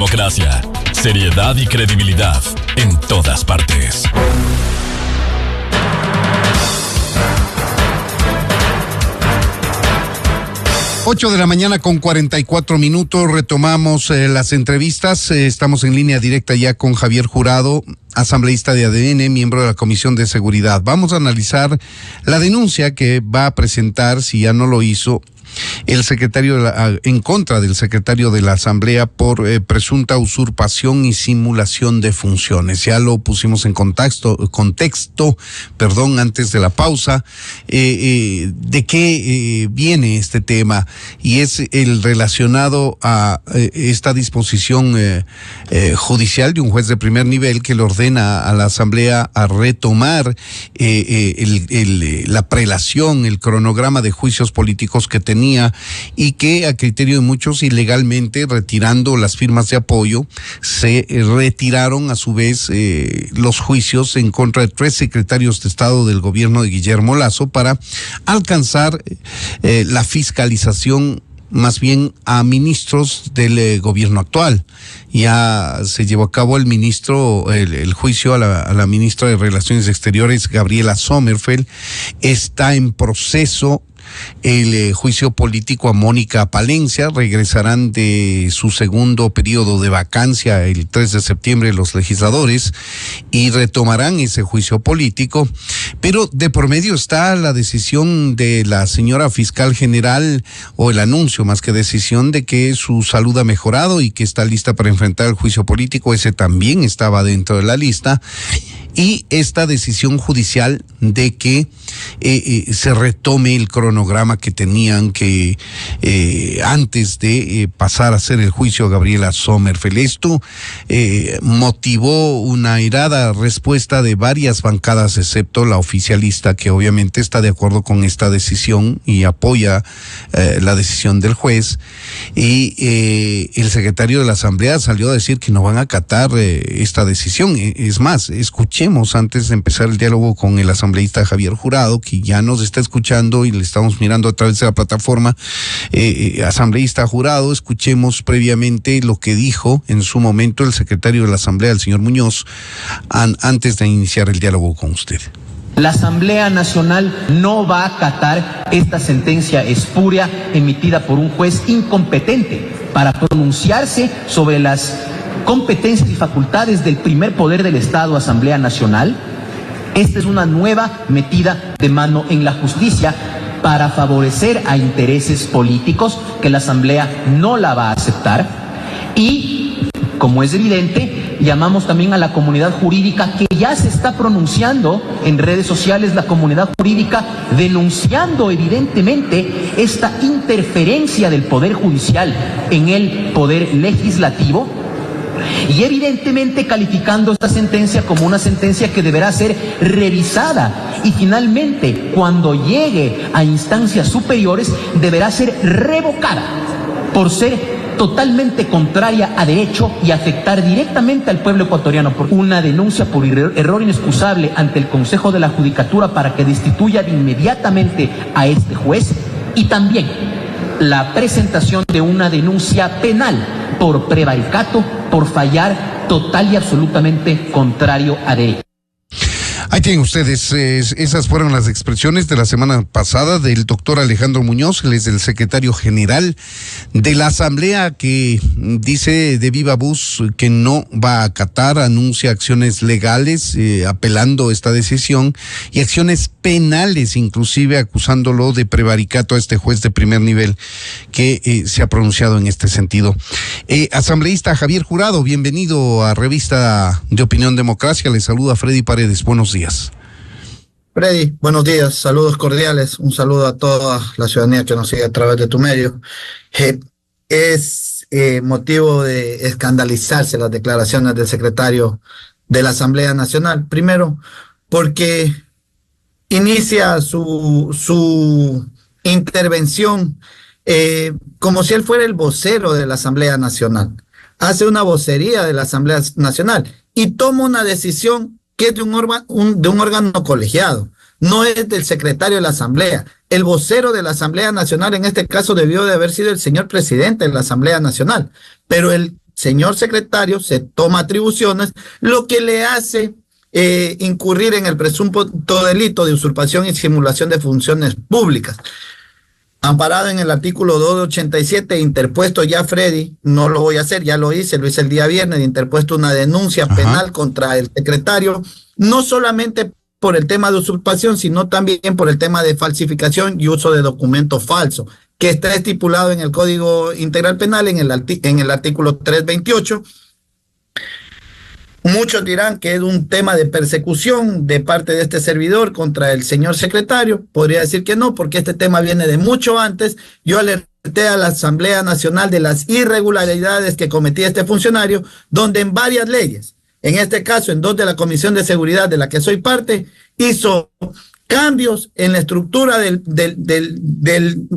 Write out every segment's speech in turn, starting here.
Democracia, seriedad y credibilidad en todas partes. Ocho de la mañana con 44 minutos, retomamos las entrevistas. Estamos en línea directa ya con Javier Jurado, asambleísta de ADN, miembro de la Comisión de Seguridad. Vamos a analizar la denuncia que va a presentar, si ya no lo hizo, el secretario en contra del secretario de la Asamblea por presunta usurpación y simulación de funciones. Ya lo pusimos en contexto, antes de la pausa, de qué viene este tema, y es el relacionado a esta disposición judicial de un juez de primer nivel que le ordena a la Asamblea a retomar la prelación, el cronograma de juicios políticos que tenía, y que a criterio de muchos ilegalmente, retirando las firmas de apoyo, se retiraron a su vez los juicios en contra de 3 secretarios de Estado del gobierno de Guillermo Lasso para alcanzar la fiscalización más bien a ministros del gobierno actual. Ya se llevó a cabo el juicio a la ministra de Relaciones Exteriores, Gabriela Sommerfeld. Está en proceso el juicio político a Mónica Palencia. Regresarán de su segundo periodo de vacancia el 3 de septiembre los legisladores y retomarán ese juicio político, pero de por medio está la decisión de la señora fiscal general, o el anuncio más que decisión, de que su salud ha mejorado y que está lista para enfrentar el juicio político. Ese también estaba dentro de la lista. Y esta decisión judicial de que se retome el cronograma que tenían que antes de pasar a hacer el juicio a Gabriela Sommerfeld. Esto motivó una airada respuesta de varias bancadas, excepto la oficialista, que obviamente está de acuerdo con esta decisión y apoya la decisión del juez. Y el secretario de la Asamblea salió a decir que no van a acatar esta decisión. Es más, escuchemos antes de empezar el diálogo con el asambleísta Javier Jurado, que ya nos está escuchando y le estamos mirando a través de la plataforma. Asambleísta Jurado, escuchemos previamente lo que dijo en su momento el secretario de la Asamblea, el señor Muñoz, antes de iniciar el diálogo con usted. La Asamblea Nacional no va a acatar esta sentencia espuria emitida por un juez incompetente para pronunciarse sobre las competencias y facultades del primer poder del Estado, Asamblea Nacional. Esta es una nueva metida de mano en la justicia para favorecer a intereses políticos que la Asamblea no la va a aceptar. Y, como es evidente, llamamos también a la comunidad jurídica, que ya se está pronunciando en redes sociales, la comunidad jurídica denunciando evidentemente esta interferencia del Poder Judicial en el Poder Legislativo, y evidentemente calificando esta sentencia como una sentencia que deberá ser revisada y finalmente, cuando llegue a instancias superiores, deberá ser revocada por ser totalmente contraria a derecho y afectar directamente al pueblo ecuatoriano. Por una denuncia por error inexcusable ante el Consejo de la Judicatura para que destituya inmediatamente a este juez, y también la presentación de una denuncia penal por prevaricato, por fallar total y absolutamente contrario a derecho. Ahí tienen ustedes, esas fueron las expresiones de la semana pasada del doctor Alejandro Muñoz, él es el secretario general de la Asamblea, que dice de viva voz que no va a acatar, anuncia acciones legales apelando esta decisión y acciones penales, inclusive acusándolo de prevaricato a este juez de primer nivel que se ha pronunciado en este sentido. Asambleísta Javier Jurado, bienvenido a Revista de Opinión Democracia, le saluda Freddy Paredes, buenos días. Freddy, buenos días, saludos cordiales, un saludo a toda la ciudadanía que nos sigue a través de tu medio. Es motivo de escandalizarse las declaraciones del secretario de la Asamblea Nacional, primero porque inicia su intervención como si él fuera el vocero de la Asamblea Nacional, hace una vocería de la Asamblea Nacional y toma una decisión que es de un órgano colegiado, no es del secretario de la Asamblea. El vocero de la Asamblea Nacional en este caso debió de haber sido el señor presidente de la Asamblea Nacional, pero el señor secretario se toma atribuciones, lo que le hace incurrir en el presunto delito de usurpación y simulación de funciones públicas. Amparado en el artículo 287, interpuesto ya, Freddy, no lo voy a hacer, ya lo hice el día viernes, interpuesto una denuncia penal contra el secretario, no solamente por el tema de usurpación, sino también por el tema de falsificación y uso de documentos falsos, que está estipulado en el Código Integral Penal en el artículo 328. Muchos dirán que es un tema de persecución de parte de este servidor contra el señor secretario. Podría decir que no, porque este tema viene de mucho antes. Yo alerté a la Asamblea Nacional de las irregularidades que cometía este funcionario, donde en varias leyes, en este caso en dos de la Comisión de Seguridad de la que soy parte, hizo cambios en la estructura de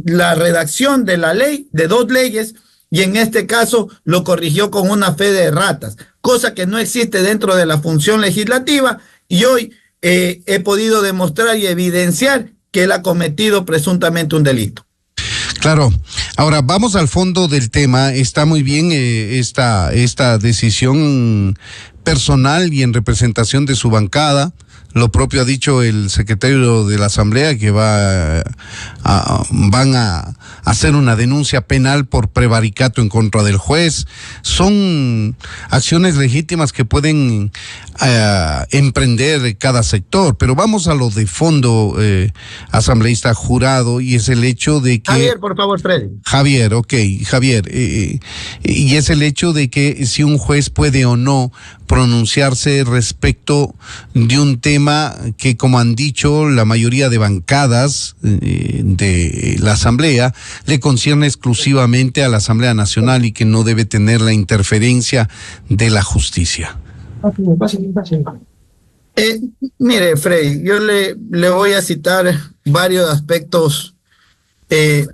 la redacción de la ley, de dos leyes, y en este caso lo corrigió con una fe de ratas, cosa que no existe dentro de la función legislativa, y hoy he podido demostrar y evidenciar que él ha cometido presuntamente un delito. Claro. Ahora vamos al fondo del tema. Está muy bien esta decisión personal y en representación de su bancada. Lo propio ha dicho el secretario de la Asamblea, que van a hacer una denuncia penal por prevaricato en contra del juez. Son acciones legítimas que pueden emprender cada sector, pero vamos a lo de fondo, asambleísta Jurado, y es el hecho de que... Javier, por favor, Freddy. Javier, y es el hecho de que si un juez puede o no pronunciarse respecto de un tema que, como han dicho la mayoría de bancadas de la Asamblea, le concierne exclusivamente a la Asamblea Nacional y que no debe tener la interferencia de la justicia. Mire, Freddy, yo le voy a citar varios aspectos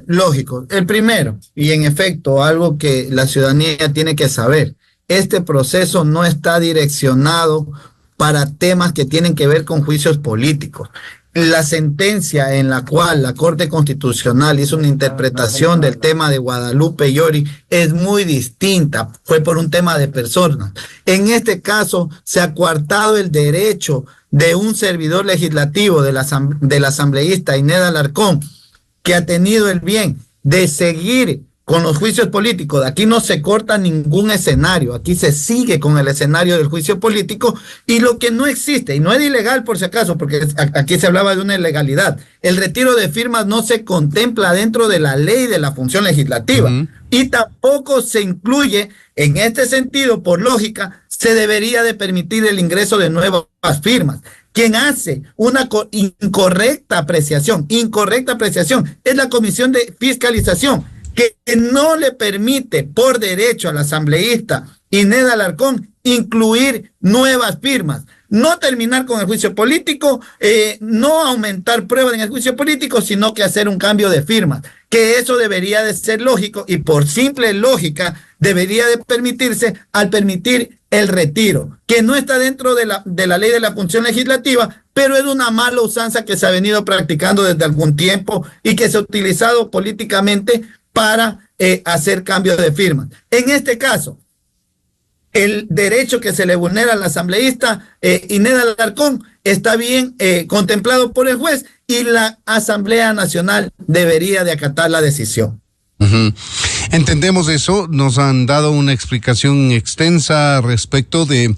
lógicos. El primero, y en efecto, algo que la ciudadanía tiene que saber: este proceso no está direccionado para temas que tienen que ver con juicios políticos. La sentencia en la cual la Corte Constitucional hizo una interpretación del tema de Guadalupe Llori es muy distinta, fue por un tema de personas. En este caso se ha coartado el derecho de un servidor legislativo de la asambleísta Inés Alarcón, que ha tenido el bien de seguir con los juicios políticos. Aquí no se corta ningún escenario, aquí se sigue con el escenario del juicio político, y lo que no existe, y no es ilegal por si acaso, porque aquí se hablaba de una ilegalidad, el retiro de firmas no se contempla dentro de la ley de la función legislativa, y tampoco se incluye en este sentido. Por lógica, se debería de permitir el ingreso de nuevas firmas. Quien hace una incorrecta apreciación es la Comisión de Fiscalización, que no le permite por derecho al asambleísta Inés Alarcón incluir nuevas firmas, no terminar con el juicio político, no aumentar pruebas en el juicio político, sino que hacer un cambio de firmas, que eso debería de ser lógico, y por simple lógica debería de permitirse al permitir el retiro, que no está dentro de la ley de la función legislativa, pero es una mala usanza que se ha venido practicando desde algún tiempo y que se ha utilizado políticamente para hacer cambios de firmas. En este caso, el derecho que se le vulnera al asambleísta Inés Alarcón está bien contemplado por el juez, y la Asamblea Nacional debería de acatar la decisión. Entendemos eso. Nos han dado una explicación extensa respecto de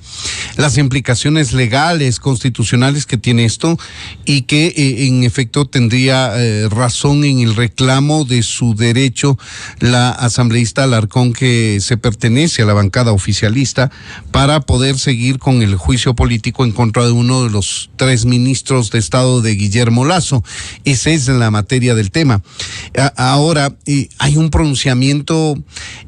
las implicaciones legales, constitucionales que tiene esto, y que en efecto tendría razón en el reclamo de su derecho la asambleísta Alarcón, que se pertenece a la bancada oficialista, para poder seguir con el juicio político en contra de uno de los 3 ministros de Estado de Guillermo Lasso. Esa es la materia del tema. Ahora, hay un pronunciamiento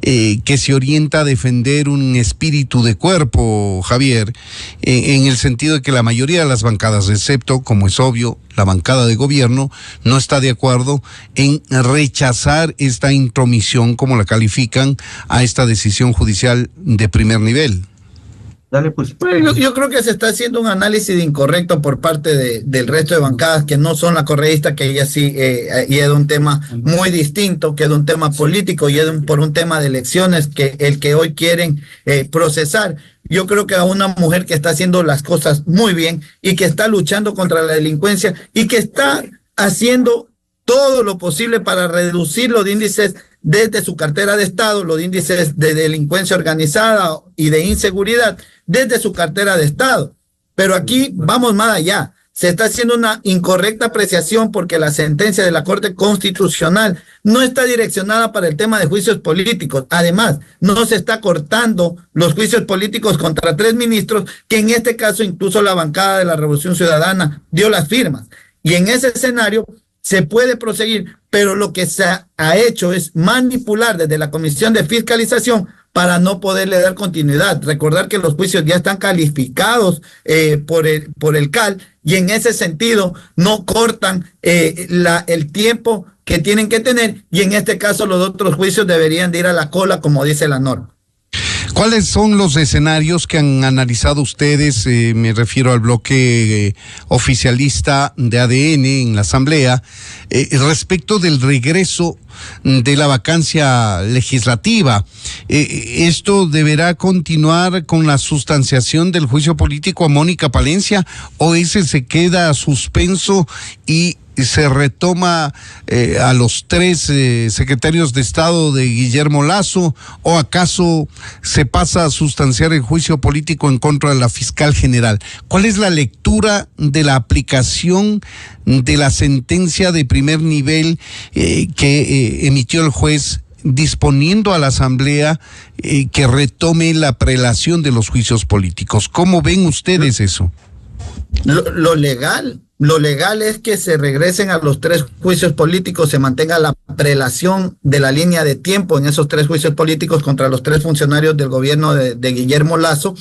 que se orienta a defender un espíritu de cuerpo, Javier, en el sentido de que la mayoría de las bancadas, excepto, como es obvio, la bancada de gobierno, no está de acuerdo en rechazar esta intromisión, como la califican, a esta decisión judicial de primer nivel. Dale, pues. Bueno, yo creo que se está haciendo un análisis incorrecto por parte del resto de bancadas que no son la correísta, que ella sí, y es un tema muy distinto, que es un tema político y es por un tema de elecciones que el que hoy quieren procesar. Yo creo que a una mujer que está haciendo las cosas muy bien y que está luchando contra la delincuencia y que está haciendo todo lo posible para reducir los índices desde su cartera de Estado, los índices de delincuencia organizada y de inseguridad desde su cartera de Estado. Pero aquí vamos más allá. Se está haciendo una incorrecta apreciación porque la sentencia de la Corte Constitucional no está direccionada para el tema de juicios políticos. Además, no se está cortando los juicios políticos contra 3 ministros, que en este caso incluso la bancada de la Revolución Ciudadana dio las firmas. Y en ese escenario se puede proseguir, pero lo que se ha hecho es manipular desde la Comisión de Fiscalización para no poderle dar continuidad. Recordar que los juicios ya están calificados por el CAL y en ese sentido no cortan el tiempo que tienen que tener y en este caso los otros juicios deberían de ir a la cola, como dice la norma. ¿Cuáles son los escenarios que han analizado ustedes? Me refiero al bloque oficialista de ADN en la Asamblea, respecto del regreso de la vacancia legislativa. ¿Esto deberá continuar con la sustanciación del juicio político a Mónica Palencia o ese se queda suspenso y se retoma a los 3 secretarios de Estado de Guillermo Lasso, o acaso se pasa a sustanciar el juicio político en contra de la fiscal general? ¿Cuál es la lectura de la aplicación de la sentencia de primer nivel que emitió el juez disponiendo a la Asamblea que retome la prelación de los juicios políticos? ¿Cómo ven ustedes eso? Lo legal es que se regresen a los 3 juicios políticos, se mantenga la prelación de la línea de tiempo en esos 3 juicios políticos contra los 3 funcionarios del gobierno de Guillermo Lasso,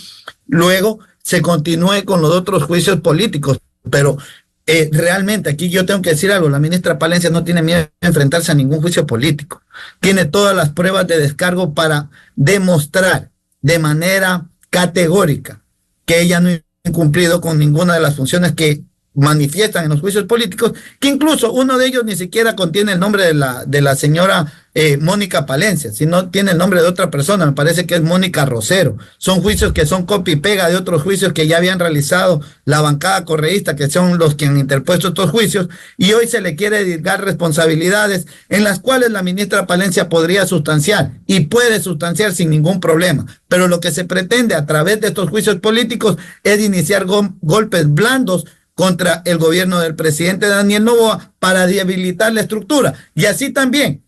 luego se continúe con los otros juicios políticos, pero realmente aquí yo tengo que decir algo, la ministra Palencia no tiene miedo de enfrentarse a ningún juicio político, tiene todas las pruebas de descargo para demostrar de manera categórica que ella no ha incumplido con ninguna de las funciones que manifiestan en los juicios políticos, que incluso uno de ellos ni siquiera contiene el nombre de la señora Mónica Palencia, sino tiene el nombre de otra persona, me parece que es Mónica Rosero. Son juicios que son copia y pega de otros juicios que ya habían realizado la bancada correísta, que son los que han interpuesto estos juicios, y hoy se le quiere dar responsabilidades en las cuales la ministra Palencia podría sustanciar y puede sustanciar sin ningún problema, pero lo que se pretende a través de estos juicios políticos es iniciar golpes blandos contra el gobierno del presidente Daniel Noboa para debilitar la estructura y así también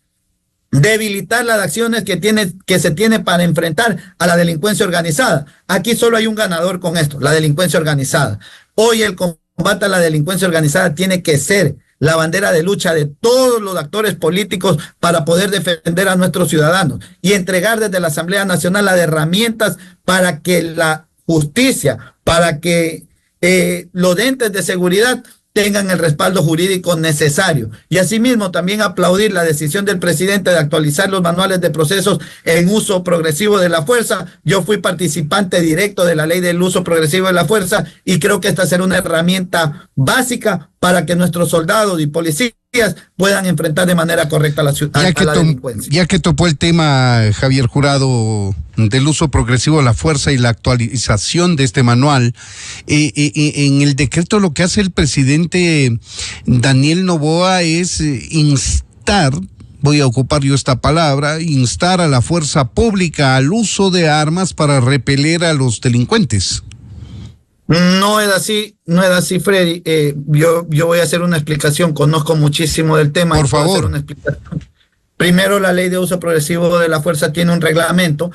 debilitar las acciones que se tiene para enfrentar a la delincuencia organizada. Aquí solo hay un ganador con esto, la delincuencia organizada. Hoy el combate a la delincuencia organizada tiene que ser la bandera de lucha de todos los actores políticos para poder defender a nuestros ciudadanos y entregar desde la Asamblea Nacional las herramientas para que la justicia, para que los entes de seguridad tengan el respaldo jurídico necesario. Y asimismo también aplaudir la decisión del presidente de actualizar los manuales de procesos en uso progresivo de la fuerza. Yo fui participante directo de la ley del uso progresivo de la fuerza y creo que esta será una herramienta básica para que nuestros soldados y policías puedan enfrentar de manera correcta a la delincuencia. Ya que topó el tema, Javier Jurado, del uso progresivo de la fuerza y la actualización de este manual, en el decreto lo que hace el presidente Daniel Noboa es instar, voy a ocupar yo esta palabra, instar a la fuerza pública al uso de armas para repeler a los delincuentes. No es así, Freddy. Yo voy a hacer una explicación, conozco muchísimo del tema. Por favor. Hacer una explicación. Primero, la ley de uso progresivo de la fuerza tiene un reglamento.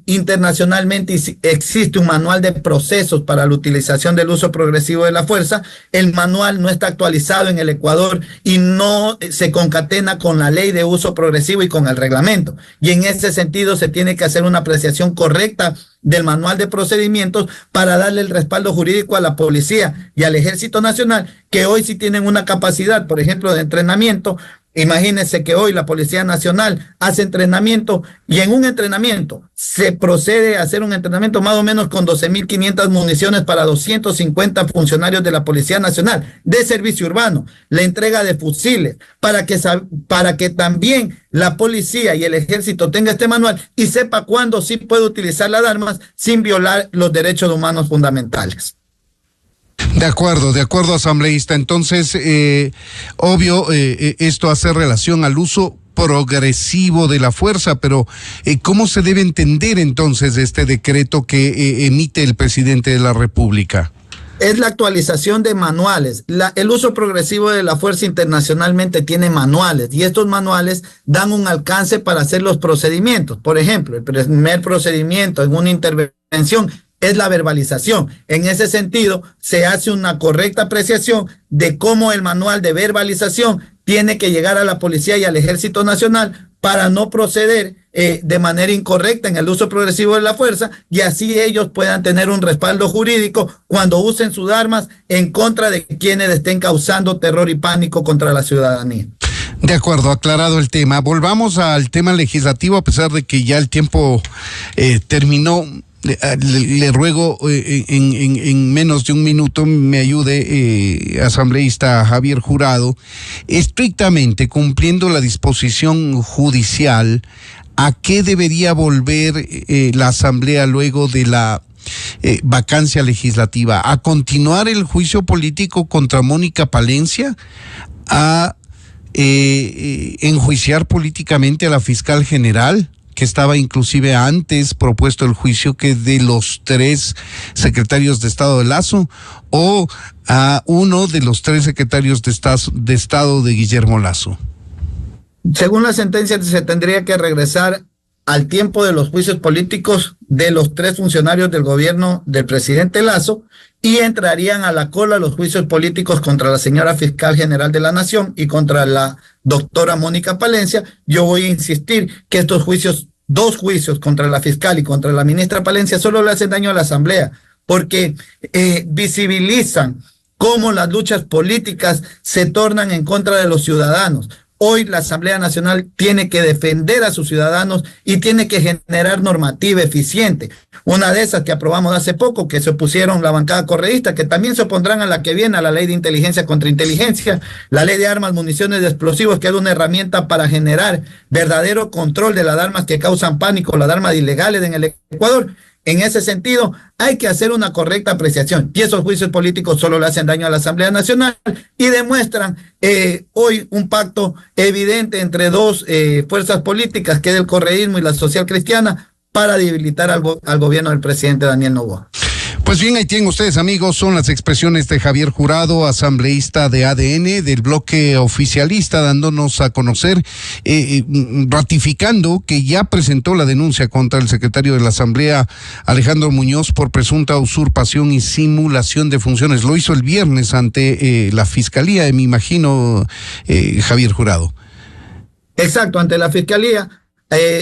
Internacionalmente existe un manual de procesos para la utilización del uso progresivo de la fuerza. El manual no está actualizado en el Ecuador y no se concatena con la ley de uso progresivo y con el reglamento. Y en ese sentido se tiene que hacer una apreciación correcta del manual de procedimientos para darle el respaldo jurídico a la policía y al Ejército Nacional, que hoy sí tienen una capacidad, por ejemplo, de entrenamiento Imagínense que hoy la Policía Nacional hace entrenamiento y en un entrenamiento se procede a hacer un entrenamiento más o menos con 12.500 municiones para 250 funcionarios de la Policía Nacional de servicio urbano, la entrega de fusiles para que también la policía y el ejército tenga este manual y sepa cuándo sí puede utilizar las armas sin violar los derechos humanos fundamentales. De acuerdo, asambleísta. Entonces, obvio, esto hace relación al uso progresivo de la fuerza, pero ¿cómo se debe entender entonces este decreto que emite el presidente de la República? Es la actualización de manuales. El uso progresivo de la fuerza internacionalmente tiene manuales y estos manuales dan un alcance para hacer los procedimientos. Por ejemplo, el primer procedimiento en una intervención es la verbalización. En ese sentido, se hace una correcta apreciación de cómo el manual de verbalización tiene que llegar a la policía y al Ejército Nacional para no proceder de manera incorrecta en el uso progresivo de la fuerza y así ellos puedan tener un respaldo jurídico cuando usen sus armas en contra de quienes estén causando terror y pánico contra la ciudadanía. De acuerdo, aclarado el tema. Volvamos al tema legislativo, a pesar de que ya el tiempo terminó. Le ruego en menos de un minuto me ayude, asambleísta Javier Jurado, estrictamente cumpliendo la disposición judicial, ¿a qué debería volver la asamblea luego de la vacancia legislativa? ¿A continuar el juicio político contra Mónica Palencia? ¿A enjuiciar políticamente a la fiscal general, que estaba inclusive antes propuesto el juicio que de los 3 secretarios de Estado de Lasso, o a uno de los 3 secretarios de Estado de Guillermo Lasso? Según la sentencia, se tendría que regresar al tiempo de los juicios políticos de los 3 funcionarios del gobierno del presidente Lasso y entrarían a la cola los juicios políticos contra la señora fiscal general de la Nación y contra la doctora Mónica Palencia. Yo voy a insistir que estos juicios, 2 juicios contra la fiscal y contra la ministra Palencia, solo le hacen daño a la asamblea porque visibilizan cómo las luchas políticas se tornan en contra de los ciudadanos. Hoy la Asamblea Nacional tiene que defender a sus ciudadanos y tiene que generar normativa eficiente. Una de esas que aprobamos hace poco, que se opusieron la bancada correísta, que también se opondrán a la que viene, a la ley de inteligencia contra inteligencia, la ley de armas, municiones y explosivos, que es una herramienta para generar verdadero control de las armas que causan pánico, las armas ilegales en el Ecuador. En ese sentido, hay que hacer una correcta apreciación y esos juicios políticos solo le hacen daño a la Asamblea Nacional y demuestran hoy un pacto evidente entre 2 fuerzas políticas, que es el correísmo y la social cristiana, para debilitar al gobierno del presidente Daniel Noboa. Pues bien, ahí tienen ustedes, amigos, son las expresiones de Javier Jurado, asambleísta de ADN, del bloque oficialista, dándonos a conocer, ratificando que ya presentó la denuncia contra el secretario de la Asamblea, Alejandro Muñoz, por presunta usurpación y simulación de funciones. Lo hizo el viernes ante la Fiscalía, me imagino, Javier Jurado. Exacto, ante la Fiscalía.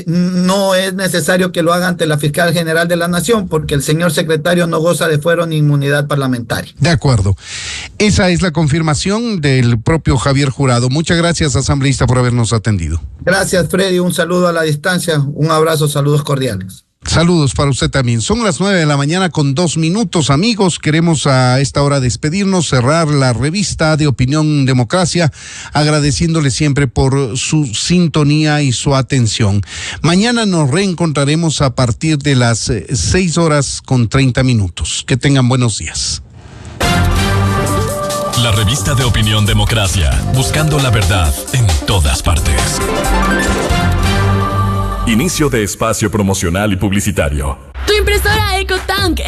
No es necesario que lo haga ante la fiscal general de la Nación, porque el señor secretario no goza de fuero ni inmunidad parlamentaria. De acuerdo. Esa es la confirmación del propio Javier Jurado. Muchas gracias, asambleísta, por habernos atendido. Gracias, Freddy. Un saludo a la distancia. Un abrazo, saludos cordiales. Saludos para usted también. Son las 9:00 con 2 minutos, amigos. Queremos a esta hora despedirnos, cerrar la revista de Opinión Democracia, agradeciéndole siempre por su sintonía y su atención. Mañana nos reencontraremos a partir de las 6:30. Que tengan buenos días. La revista de Opinión Democracia, buscando la verdad en todas partes. Inicio de espacio promocional y publicitario. Tu impresora EcoTank